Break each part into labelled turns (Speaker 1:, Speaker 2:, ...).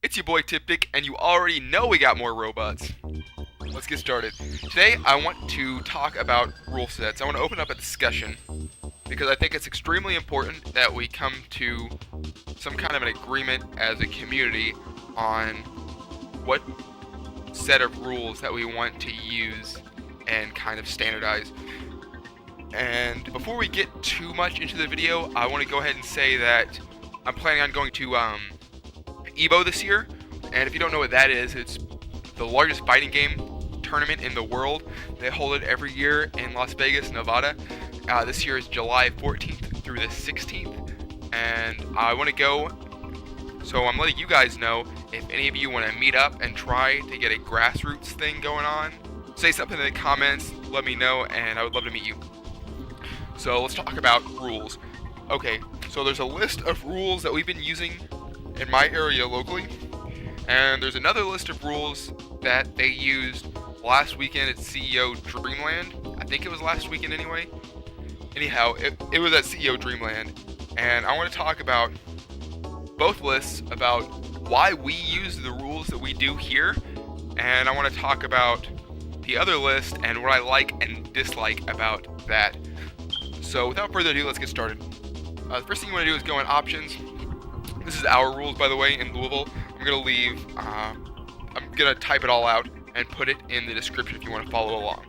Speaker 1: It's your boy TipDik, and you already know we got more robots. Let's get started. Today, I want to talk about rule sets. I want to open up a discussion because I think it's extremely important that we come to some kind of an agreement as a community on what set of rules that we want to use and kind of standardize. And before we get too much into the video, I want to go ahead and say that I'm planning on going to EVO this year, and if you don't know what that is, it's the largest fighting game tournament in the world. They hold it every year in Las Vegas, Nevada. This year is July 14th through the 16th, and I want to go, so I'm letting you guys know if any of you want to meet up and try to get a grassroots thing going on. Say something in the comments, let me know, and I would love to meet you. So let's talk about rules. Okay, so there's a list of rules that we've been using in my area locally, and there's another list of rules that they used last weekend at CEO Dreamland. I think it was last weekend anyway. Anyhow, it was at CEO Dreamland, and I want to talk about both lists, about why we use the rules that we do here, and I want to talk about the other list and what I like and dislike about that. So without further ado, let's get started. The first thing you want to do is go in options. This is our rules, by the way, in Louisville. I'm going to type it all out and put it in the description if you want to follow along.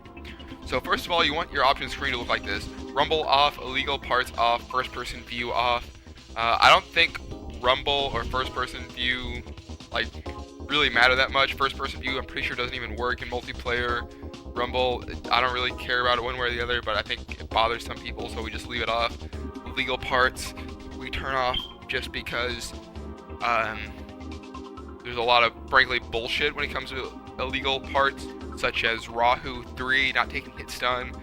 Speaker 1: So first of all, you want your options screen to look like this. Rumble off, illegal parts off, first person view off. I don't think rumble or first person view really matter that much. First person view, I'm pretty sure doesn't even work in multiplayer. Rumble, I don't really care about it one way or the other, but I think it bothers some people, so we just leave it off. Illegal parts, we turn off just because there's a lot of, frankly, bullshit when it comes to illegal parts, such as Rahu 3 not taking hit stun,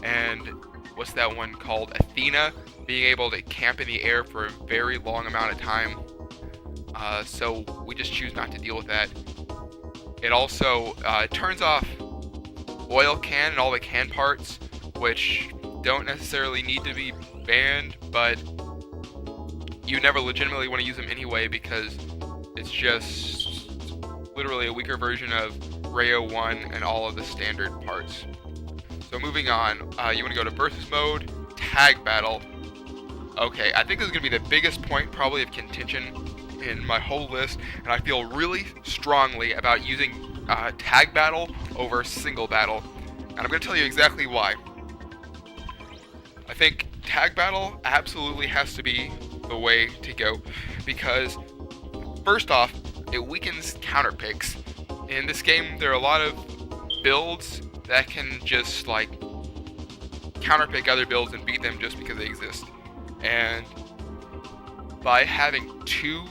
Speaker 1: and what's that one called? Athena, being able to camp in the air for a very long amount of time. So we just choose not to deal with that. It also turns off oil can and all the can parts, which don't necessarily need to be banned, but you never legitimately want to use them anyway because it's just literally a weaker version of Rayo 1 and all of the standard parts. So moving on, you want to go to versus mode, tag battle. Okay, I think this is going to be the biggest point probably of contention in my whole list, and I feel really strongly about using tag battle over single battle, and I'm going to tell you exactly why. I think tag battle absolutely has to be the way to go, because first off, it weakens counter picks. In this game, there are a lot of builds that can just counter pick other builds and beat them just because they exist. And by having two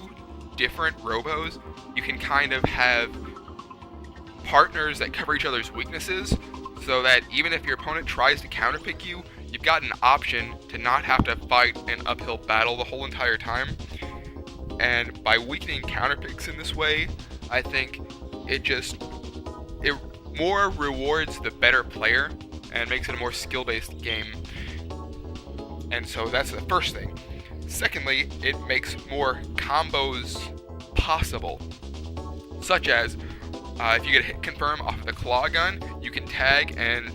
Speaker 1: different Robos, you can kind of have partners that cover each other's weaknesses, so that even if your opponent tries to counter pick you, you've got an option to not have to fight an uphill battle the whole entire time. And by weakening counter picks in this way, I think it more rewards the better player and makes it a more skill-based game. And so that's the first thing. Secondly, it makes more combos possible, such as if you get a hit confirm off of the claw gun, you can tag and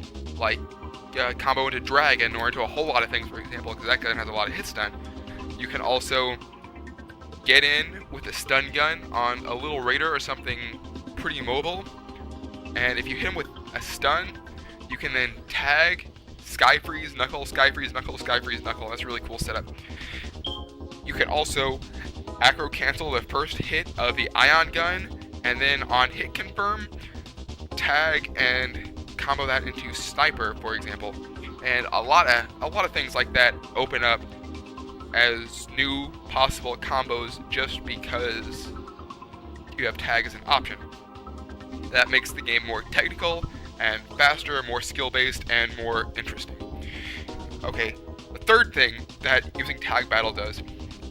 Speaker 1: combo into dragon or into a whole lot of things, for example, because that gun has a lot of hit stun. You can also get in with a stun gun on a little raider or something pretty mobile, and if you hit him with a stun, you can then tag Sky Freeze Knuckle, Sky Freeze Knuckle, Sky Freeze Knuckle. That's a really cool setup. You can also acro cancel the first hit of the ion gun, and then on hit confirm, tag and combo that into sniper, for example. And a lot of things like that open up as new possible combos just because you have tag as an option. That makes the game more technical and faster, more skill-based, and more interesting. Okay, the third thing that using tag battle does,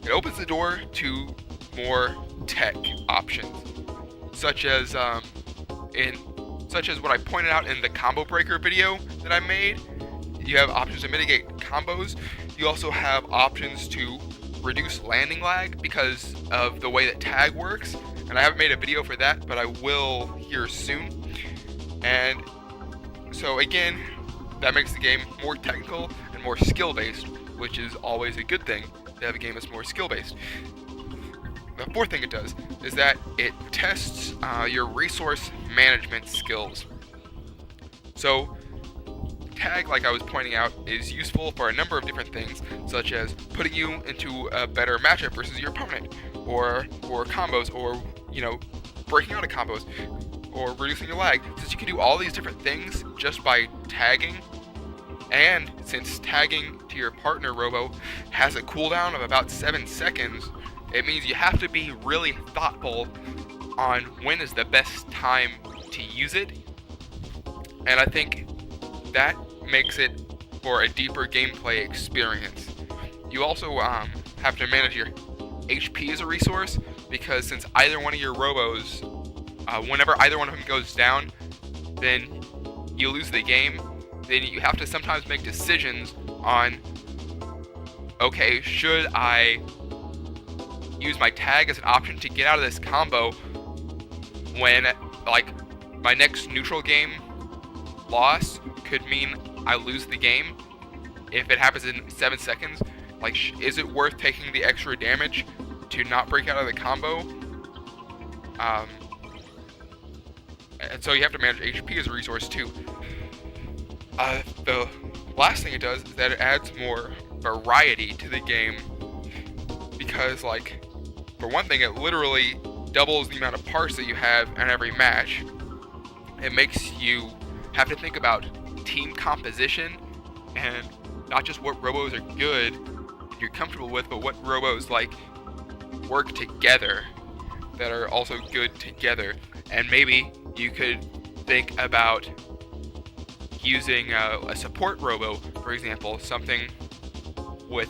Speaker 1: it opens the door to more tech options, such as what I pointed out in the combo breaker video that I made. You have options to mitigate combos. You also have options to reduce landing lag because of the way that tag works. and I haven't made a video for that, but I will here soon. And so again, that makes the game more technical and more skill-based, which is always a good thing to have a game that's more skill-based. The fourth thing it does is that it tests your resource management skills. So tag, like I was pointing out, is useful for a number of different things, such as putting you into a better matchup versus your opponent, or combos, or breaking out of combos, or reducing your lag. Since you can do all these different things just by tagging, and since tagging to your partner Robo has a cooldown of about 7 seconds, it means you have to be really thoughtful on when is the best time to use it. And I think that makes it for a deeper gameplay experience. You also have to manage your HP as a resource, because since either one of your Robos, whenever either one of them goes down, then you lose the game. Then you have to sometimes make decisions on, okay, should I use my tag as an option to get out of this combo when, like, my next neutral game loss could mean I lose the game if it happens in 7 seconds. Like, is it worth taking the extra damage to not break out of the combo? And so you have to manage HP as a resource too. The last thing it does is that it adds more variety to the game, because, like, for one thing, it literally doubles the amount of parts that you have in every match. It makes you have to think about team composition, and not just what Robos are good and you're comfortable with, but what Robos, like, work together that are also good together. And maybe you could think about using a support Robo, for example, something with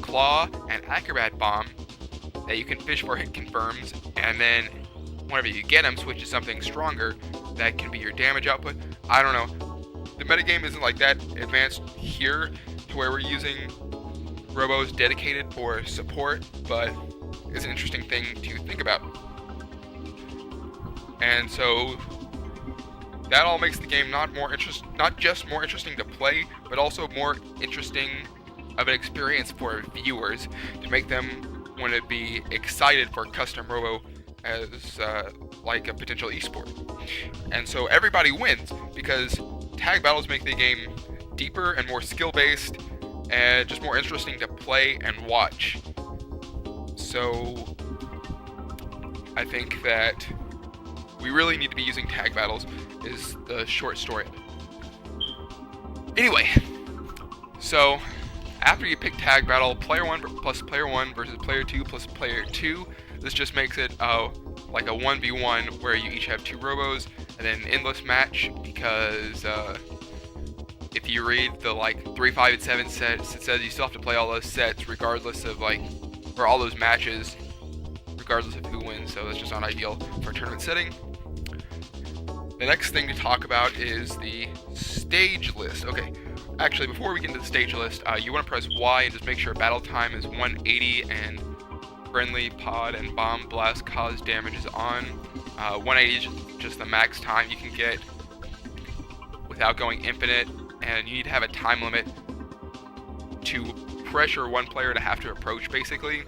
Speaker 1: Claw and Acrobat Bomb that you can fish for hit confirms, and then whenever you get them, switch to something stronger that can be your damage output. I don't know. The metagame isn't like that advanced here to where we're using Robos dedicated for support, but it's an interesting thing to think about. And so that all makes the game not just more interesting to play, but also more interesting of an experience for viewers, to make them want to be excited for Custom Robo as like a potential esport. And so everybody wins, because tag battles make the game deeper and more skill-based, and just more interesting to play and watch. So I think that we really need to be using tag battles, is the short story of it. Anyway, so after you pick tag battle, player 1 plus player 1 versus player 2 plus player 2, this just makes it like a 1v1 where you each have 2 Robos, and then an endless match, because if you read the 3, 5, and 7 sets, it says you still have to play all those sets regardless of or all those matches regardless of who wins, so that's just not ideal for a tournament setting. The next thing to talk about is the stage list. Okay, actually, before we get into the stage list, you want to press Y and just make sure battle time is 180 and friendly pod and bomb blast cause damage is on. 180 is just the max time you can get without going infinite, and you need to have a time limit to pressure one player to have to approach, basically.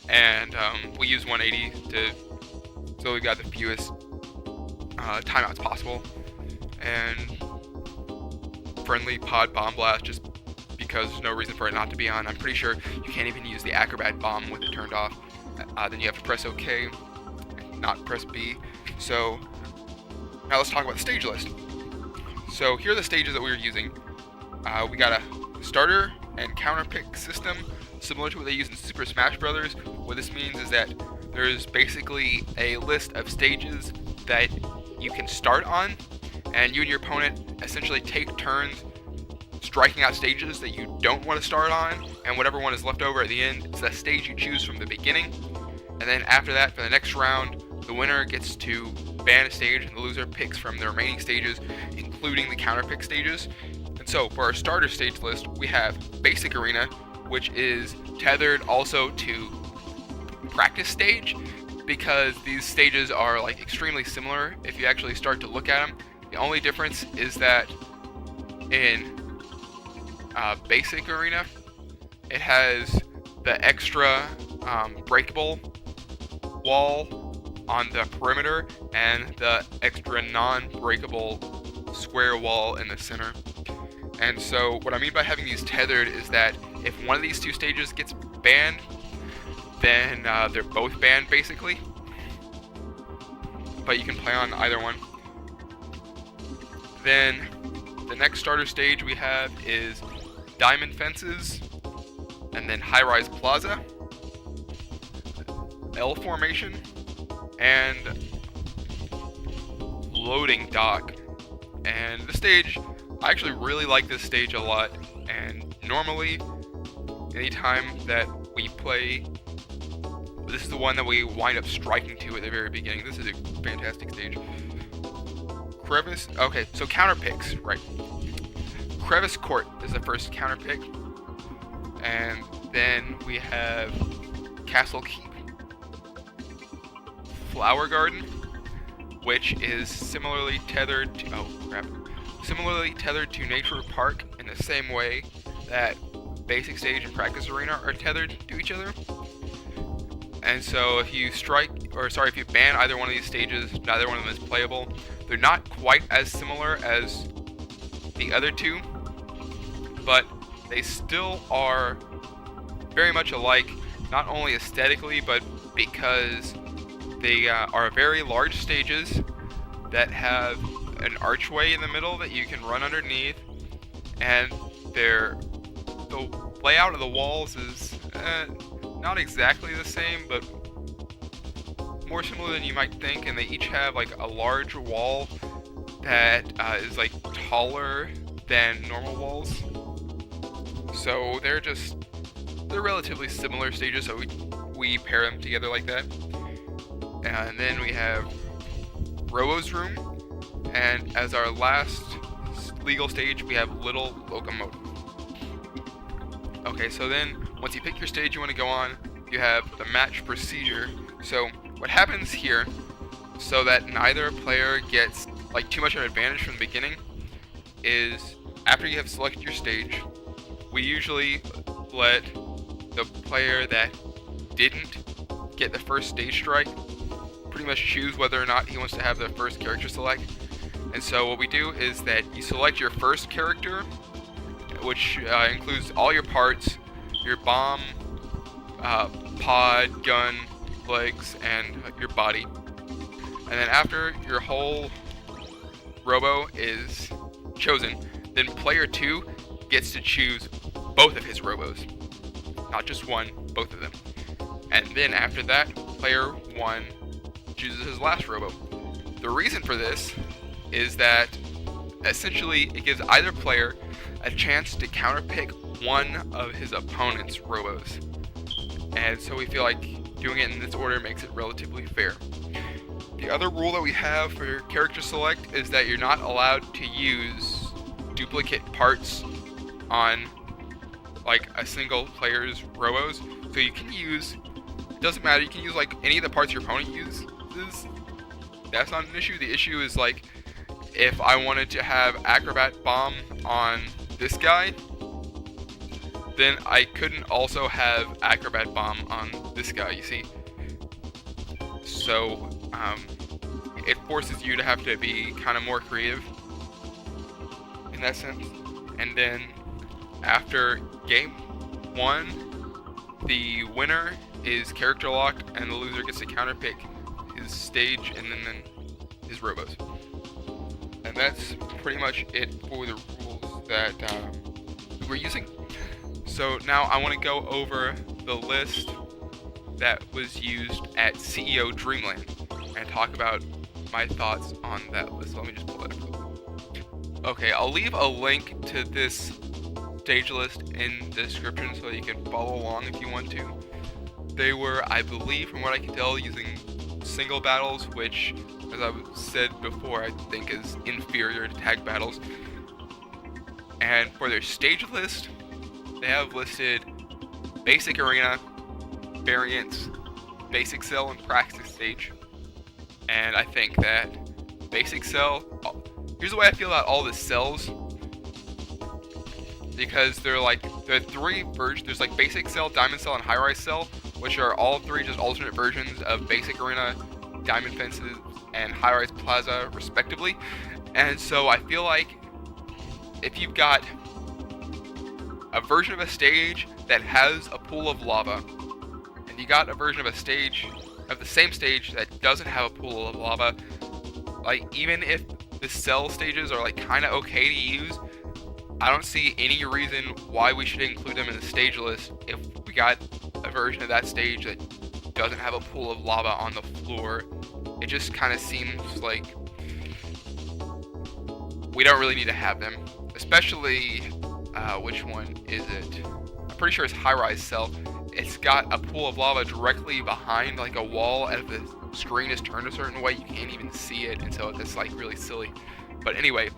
Speaker 1: And we use 180 so we've got the fewest timeouts possible. And friendly pod bomb blast, just because there's no reason for it not to be on. I'm pretty sure you can't even use the Acrobat Bomb with it turned off. Then you have to press OK, not press B. So now let's talk about the stage list. So here are the stages that we were using. We got a starter and counter pick system, similar to what they use in Super Smash Bros. What this means is that there's basically a list of stages that you can start on, and you and your opponent essentially take turns striking out stages that you don't want to start on, and whatever one is left over at the end is the stage you choose from the beginning. And then after that, for the next round, the winner gets to ban a stage, and the loser picks from the remaining stages, including the counter pick stages. And so for our starter stage list, we have Basic Arena, which is tethered also to practice stage, because these stages are like extremely similar if you actually start to look at them. The only difference is that in basic arena, it has the extra breakable wall on the perimeter and the extra non-breakable square wall in the center. And so what I mean by having these tethered is that if one of these two stages gets banned, then they're both banned basically. But you can play on either one. Then the next starter stage we have is Diamond Fences, and then High Rise Plaza, L Formation, and Loading Dock. And the stage, I actually really like this stage a lot, and normally anytime that we play, this is the one that we wind up striking to at the very beginning. This is a fantastic stage. Crevice, okay, so counter picks, right. Crevice Court is the first counter pick, and then we have Castle Keep. Flower Garden, which is similarly tethered to Nature Park in the same way that Basic Stage and Practice Arena are tethered to each other. And so if you if you ban either one of these stages, neither one of them is playable. They're not quite as similar as the other two, but they still are very much alike, not only aesthetically, but because they are very large stages that have an archway in the middle that you can run underneath, and the layout of the walls is not exactly the same, but more similar than you might think, and they each have like a large wall that is like taller than normal walls. So they're relatively similar stages, so we pair them together like that. And then we have Robos Room, and as our last legal stage we have Little Locomotive. Okay, so then once you pick your stage you want to go on, you have the match procedure. So what happens here, so that neither player gets like too much of an advantage from the beginning, is after you have selected your stage, we usually let the player that didn't get the first stage strike pretty much choose whether or not he wants to have the first character select. And so what we do is that you select your first character, which includes all your parts, your bomb, pod, gun, legs, and your body. And then after your whole Robo is chosen, then player 2 gets to choose both of his Robos. Not just one, both of them. And then after that, player 1 chooses his last Robo. The reason for this is that essentially it gives either player a chance to counterpick one of his opponent's Robos. And so we feel like doing it in this order makes it relatively fair. The other rule that we have for character select is that you're not allowed to use duplicate parts on like a single player's Robos. So you can use, it doesn't matter, you can use like any of the parts your opponent uses. That's not an issue. The issue is like if I wanted to have Acrobat Bomb on this guy, then I couldn't also have Acrobat Bomb on this guy, you see. So it forces you to have to be kind of more creative in that sense. And then after game 1, the winner is character locked, and the loser gets to counterpick his stage and then his Robos. And that's pretty much it for the rules that we're using. So now I want to go over the list that was used at CEO Dreamland and talk about my thoughts on that list. Let me just pull that up. Okay, I'll leave a link to this stage list in the description so you can follow along if you want to. They were, I believe, from what I can tell, using single battles, which, as I said before, I think is inferior to tag battles. And for their stage list, they have listed Basic Arena, Variants, Basic Cell, and Practice stage. And I think that basic cell, here's the way I feel about all the cells, because there are 3 versions. There's like basic cell, diamond cell, and high rise cell, which are all 3 just alternate versions of basic arena, diamond fences, and high rise plaza respectively. And so I feel like if you've got a version of a stage that has a pool of lava, and you got a version of a stage of the same stage that doesn't have a pool of lava, like even if the cell stages are like kind of okay to use, I don't see any reason why we should include them in the stage list if we got a version of that stage that doesn't have a pool of lava on the floor. It just kind of seems like we don't really need to have them, especially which one is it? I'm pretty sure it's high rise cell. It's got a pool of lava directly behind like a wall, and if the screen is turned a certain way, you can't even see it, and so it's like really silly. But anyway,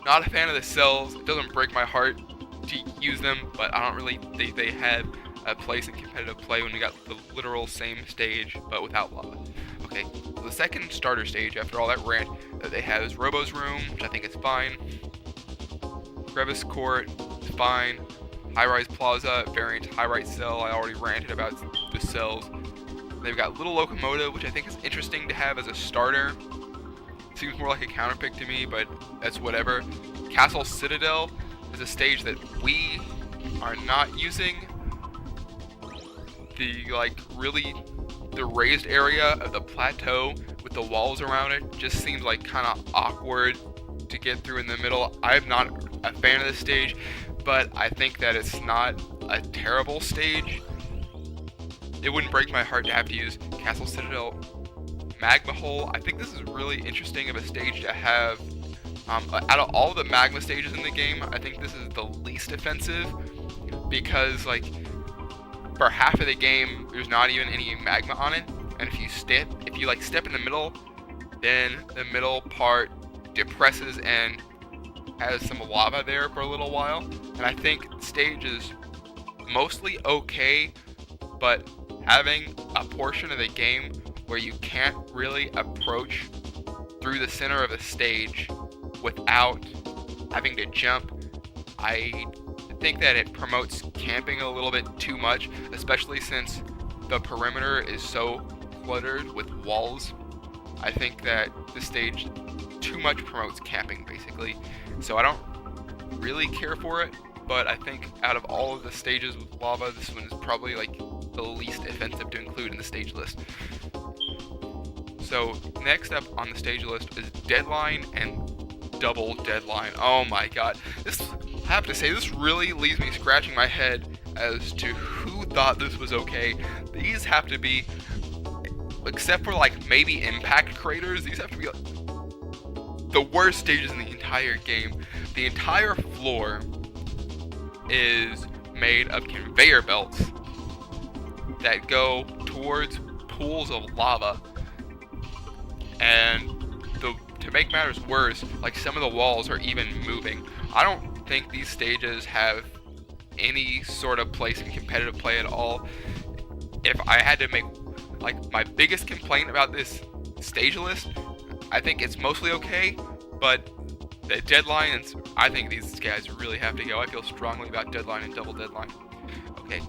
Speaker 1: not a fan of the cells. It doesn't break my heart to use them, but I don't really think they had a place in competitive play when we got the literal same stage, but without lava. Okay, so the second starter stage after all that rant that they have is Robos Room, which I think is fine. Crevice Court is fine. High Rise Plaza, variant High Rise Cell, I already ranted about the cells. They've got Little Locomotive, which I think is interesting to have as a starter. Seems more like a counter pick to me, but that's whatever. Castle Citadel is a stage that we are not using. The raised area of the plateau with the walls around it just seems like kind of awkward to get through in the middle. I'm not a fan of this stage, but I think that it's not a terrible stage. It wouldn't break my heart to have to use Castle Citadel. Magma Hole, I think this is really interesting of a stage to have. Out of all the magma stages in the game, I think this is the least offensive, because like for half of the game there's not even any magma on it, and if you step in the middle, then the middle part depresses and has some lava there for a little while. And I think the stage is mostly okay, but having a portion of the game where you can't really approach through the center of the stage without having to jump, I think that it promotes camping a little bit too much, especially since the perimeter is so cluttered with walls. I think that this stage too much promotes camping, basically. So I don't really care for it, but I think out of all of the stages with lava, this one is probably like the least offensive to include in the stage list. So next up on the stage list is Deadline and Double Deadline. Oh my god. I have to say, this really leaves me scratching my head as to who thought this was okay. These have to be, except for like maybe impact craters, these have to be like the worst stages in the entire game. The entire floor is made of conveyor belts that go towards pools of lava, and to make matters worse, like some of the walls are even moving. I don't think these stages have any sort of place in competitive play at all. If I had to make like my biggest complaint about this stage list, I think it's mostly okay, but the Deadlines, I think these guys really have to go. I feel strongly about Deadline and Double Deadline. Okay,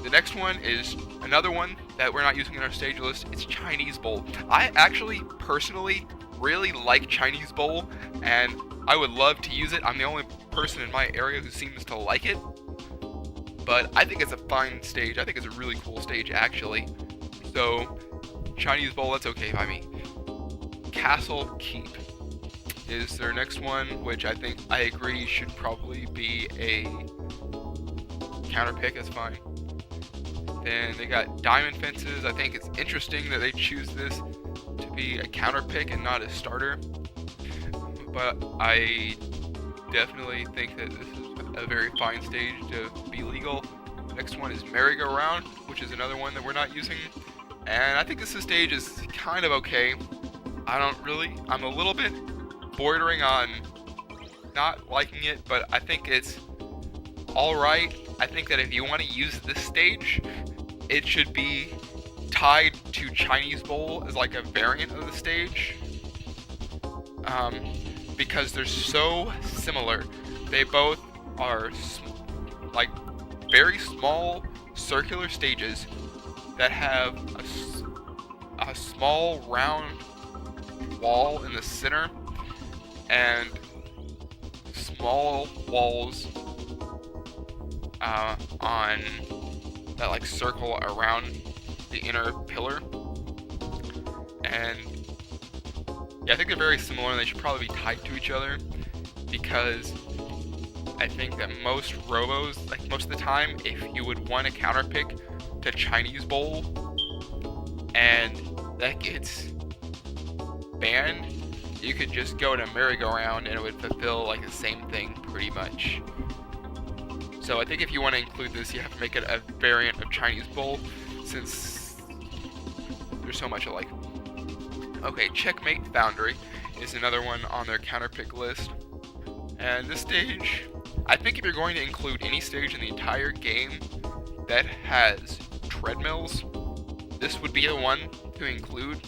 Speaker 1: the next one is another one that we're not using in our stage list. It's Chinese Bowl. I actually personally really like Chinese Bowl, and I would love to use it. I'm the only person in my area who seems to like it, but I think it's a fine stage. I think it's a really cool stage, actually. So Chinese Bowl, that's okay by me. Castle Keep is their next one, which I think I agree should probably be a counter pick. That's fine. Then they got Diamond Fences. I think it's interesting that they choose this to be a counter pick and not a starter, but I definitely think that this is a very fine stage to be legal. Next one is Merry-Go-Round, which is another one that we're not using, and I think this stage is kind of okay. I'm a little bit bordering on not liking it, but I think it's alright. I think that if you want to use this stage, it should be tied to Chinese Bowl as like a variant of the stage, because they're so similar. They both are like very small circular stages that have a small round wall in the center and small walls on that like circle around the inner pillar. And yeah, I think they're very similar and they should probably be tied to each other, because I think that most Robos, like most of the time, if you would want to counterpick to Chinese Bowl and that gets banned, you could just go to merry-go-round and it would fulfill like the same thing pretty much. So I think if you want to include this, you have to make it a variant of Chinese Bowl, since there's so much alike. Okay, Checkmate Foundry is another one on their counterpick list. And this stage, I think if you're going to include any stage in the entire game that has treadmills, this would be the one to include.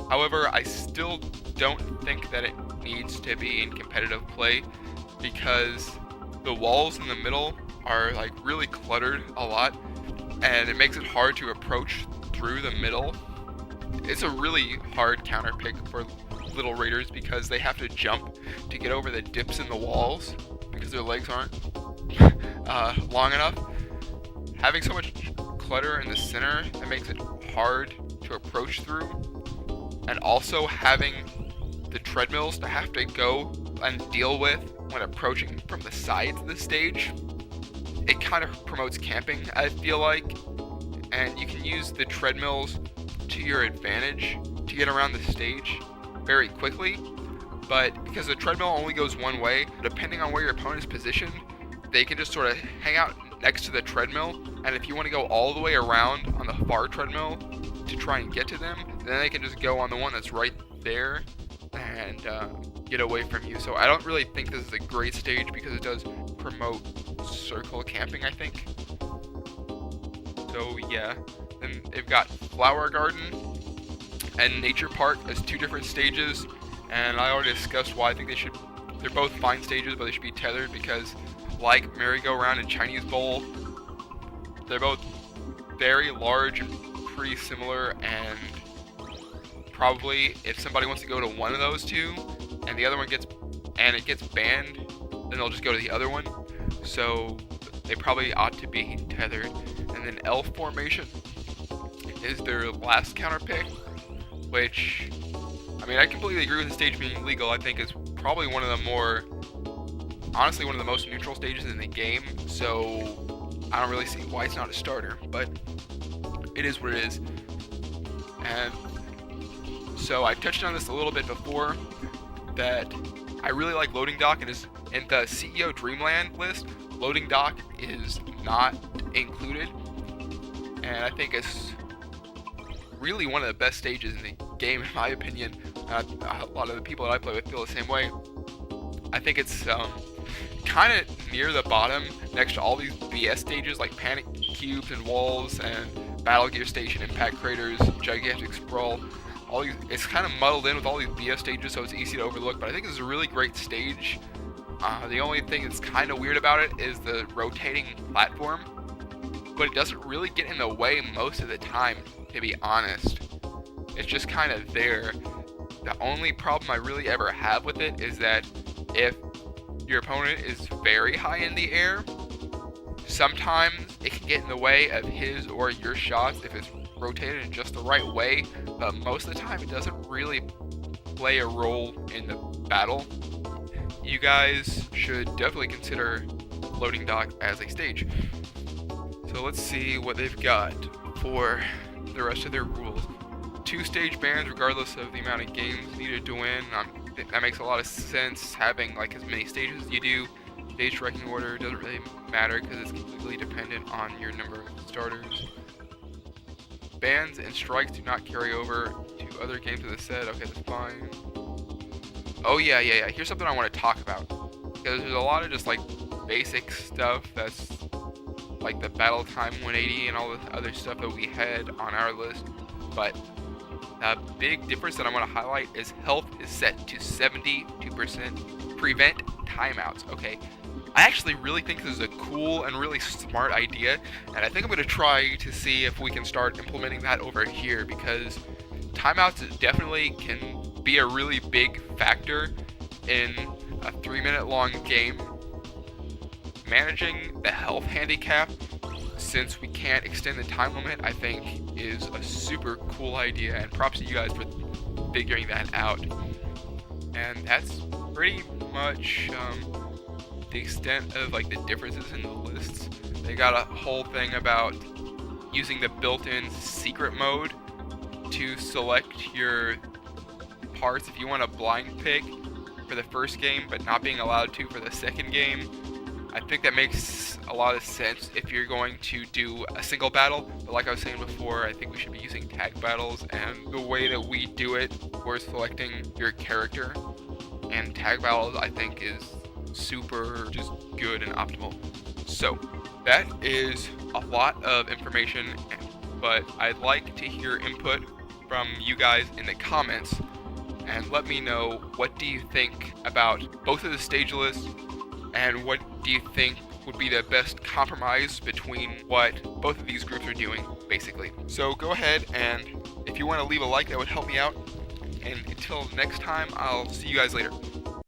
Speaker 1: However, I still don't think that it needs to be in competitive play, because the walls in the middle are like really cluttered a lot, and it makes it hard to approach through the middle. It's a really hard counterpick for little raiders because they have to jump to get over the dips in the walls because their legs aren't long enough. Having so much clutter in the center, that makes it hard to approach through. And also having the treadmills to have to go and deal with when approaching from the sides of the stage, it kind of promotes camping, I feel like. And you can use the treadmills to your advantage to get around the stage very quickly, but because the treadmill only goes one way, depending on where your opponent is positioned, they can just sort of hang out next to the treadmill, and if you want to go all the way around on the far treadmill to try and get to them, then they can just go on the one that's right there and get away from you. So I don't really think this is a great stage because it does promote circle camping, I think. So yeah, then they've got Flower Garden and Nature Park as two different stages, and I already discussed why I think they're both fine stages, but they should be tethered because, like Merry-Go-Round and Chinese Bowl, they're both very large and pretty similar, and probably if somebody wants to go to one of those two and the other one gets banned, then they'll just go to the other one. So they probably ought to be tethered. And then L Formation is their last counter pick, which, I mean, I completely agree with the stage being legal. I think it's probably one of the most neutral stages in the game, so I don't really see why it's not a starter, but it is what it is. And so I touched on this a little bit before, that I really like Loading Dock, and is in the CEO Dreamland list, Loading Dock is not included, and I think it's really one of the best stages in the game, in my opinion. A lot of the people that I play with feel the same way. I think it's kind of near the bottom next to all these BS stages like Panic Cubes and Walls and Battle Gear Station, Impact Craters, Gigantic Sprawl. All these, it's kind of muddled in with all these BS stages, so it's easy to overlook, but I think this is a really great stage. The only thing that's kind of weird about it is the rotating platform, but it doesn't really get in the way most of the time, to be honest. It's just kind of there. The only problem I really ever have with it is that if your opponent is very high in the air, sometimes it can get in the way of his or your shots if it's rotated in just the right way, but most of the time it doesn't really play a role in the battle. You guys should definitely consider Loading Dock as a stage. So let's see what they've got for the rest of their rules. 2 stage bans regardless of the amount of games needed to win. That makes a lot of sense, having like as many stages as you do. Stage ranking order doesn't really matter because it's completely dependent on your number of starters. Bans and strikes do not carry over to other games of the set. Okay, that's fine. Oh yeah. Here's something I want to talk about, because there's a lot of just like basic stuff that's like the battle time 180 and all the other stuff that we had on our list. but a big difference that I want to highlight is health is set to 72%. Prevent timeouts. Okay, I actually really think this is a cool and really smart idea, and I think I'm going to try to see if we can start implementing that over here, because timeouts definitely can be a really big factor in a 3-minute long game. Managing the health handicap, since we can't extend the time limit, I think is a super cool idea, and props to you guys for figuring that out. And that's pretty much the extent of like the differences in the lists. They got a whole thing about using the built-in secret mode to select your parts if you want a blind pick for the first game, but not being allowed to for the second game. I think that makes a lot of sense if you're going to do a single battle, but like I was saying before, I think we should be using tag battles, and the way that we do it, we're selecting your character, and tag battles I think is super just good and optimal. So that is a lot of information, but I'd like to hear input from you guys in the comments, and let me know, what do you think about both of the stage lists, and what do you think would be the best compromise between what both of these groups are doing, basically. So go ahead, and if you want to leave a like, that would help me out. And until next time, I'll see you guys later.